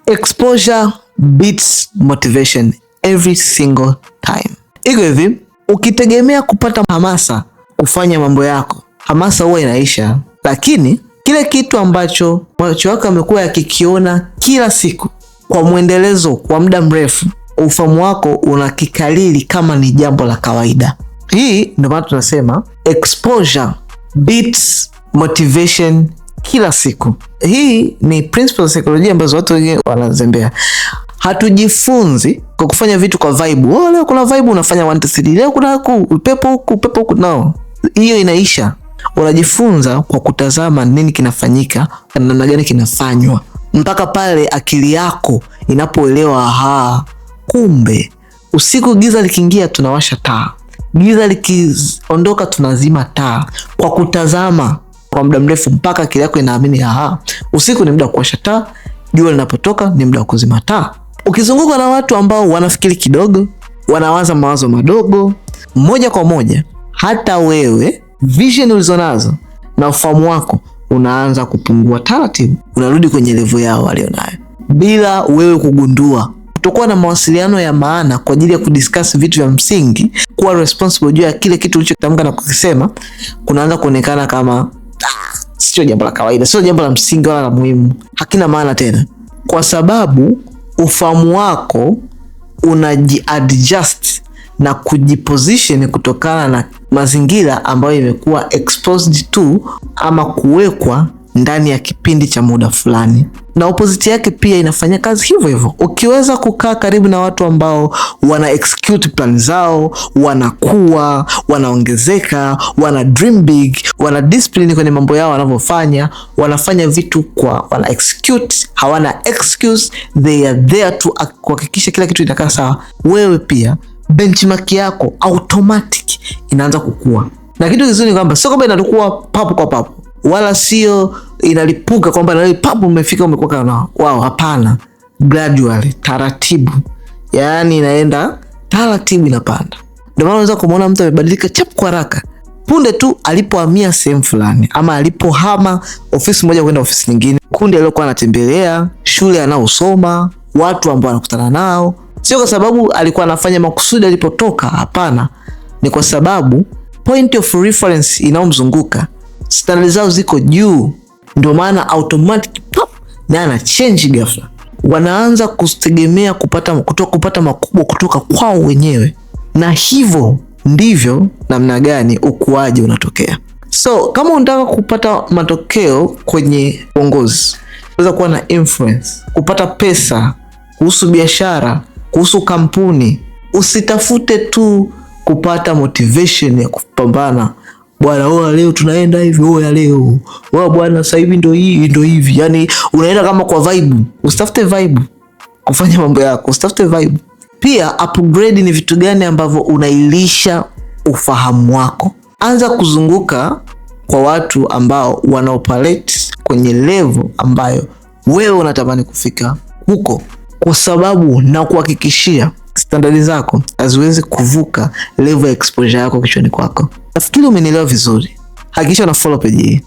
Exposure beats motivation every single time. Iko hivi, ukitegemea kupata hamasa kufanya mambo yako, hamasa huwa inaisha. Lakini kile kitu ambacho macho yako yamekuwa yakikiona kila siku kwa mwendelezo kwa muda mrefu, ufahamu wako unakikalili kama ni jambo la kawaida. Hii ndio maana tunasema exposure beats motivation kila siku. Hii ni principle za psychology ambazo watu wengi wanazembea. Hatujifunzi kwa kufanya vitu kwa vibe. Leo kuna vibe unafanya 1 2 3. Leo kuna upepo huku. No. Hiyo inaisha. Unajifunza kwa kutazama nini kinafanyika na namna gani kinafanywa, mpaka pale akili yako inapoelewa, kumbe usiku giza likiingia tunawasha taa, giza likiondoka tunazima taa, kwa kutazama kwa muda mrefu mpaka akili yako inaamini usiku ni muda wa kuwasha taa, jua linapotoka ni muda wa kuzima taa. Ukizunguka na watu ambao wanafikiri kidogo, wanawaza mawazo madogo, moja kwa moja hata wewe vision ulizonazo na ufahamu wako unaanza kupungua taratibu, unarudi kwenye level yao walionayo bila wewe kugundua. Kutokuwa na mawasiliano ya maana kwa ajili ya kudiscuss vitu vya msingi, kuwa responsible juu ya kile kitu ulichotamka na kukisema, kunaanza kuonekana kama sio jambo la kawaida, sio jambo la msingi wala la muhimu, hakina maana tena, kwa sababu ufahamu wako unajiadjust na kujiposition kutokana na mazingira ambayo imekuwa exposed to ama kuwekwa ndani ya kipindi cha muda fulani. Na opposite yake pia inafanya kazi hivyo hivyo. Ukiweza kukaa karibu na watu ambao wana execute plan zao, wanakuwa, wanaongezeka, wana dream big, wana discipline kwenye mambo yao wanavyofanya, wanafanya vitu wana execute, hawana excuse, they are there to kuhakikisha kila kitu inakaa sawa, wewe pia benchmark yako automatic inaanza kukua. Na kitu kizuri kwamba sio kwamba inatukua papo kwa papo, wala sio inalipuka kwamba na papo umefika umekuwa kana hapana, gradually, taratibu. Yaani inaenda taratibu, inapanda. Ndio maana unaweza kumuona mtu amebadilika chap kwa haraka punde tu alipohamia sehemu fulani, ama alipohama ofisi moja kwenda ofisi nyingine, kundi alilokuwa anatembelea, shule anaosoma, watu ambao anakutana nao. Sio kwa sababu alikuwa anafanya makusudi alipotoka, hapana. Ni kwa sababu point of reference inaomzunguka, standards zao ziko juu. Ndio maana automatic na ana change ghafla. Wanaanza kutegemea kupata makubwa kutoka kwao wenyewe. Na hivyo ndivyo namna gani ukuaji unatokea. So kama unataka kupata matokeo kwenye uongozi, unaweza kuwa na influence, kupata pesa, kuhusu biashara, kuhusu kampuni, usitafute tu kupata motivation ya kupambana. Bwana, leo tunaenda hivi, ya leo. Bwana, sasa hivi ndio hivi. Yaani unaenda kama kwa vibe. Usitafute vibe kufanya mambo yako, usitafute vibe. Pia upgrade ni vitu gani ambavyo unailisha ufahamu wako. Anza kuzunguka kwa watu ambao wanaoperate kwenye level ambayo wewe unatamani kufika huko, kwa sababu na kuhakikishia standards zako haziwezi kuvuka level ya exposure yako kichwani kwako. Nafikiri umenielewa vizuri. Hakikisha una follow page hii.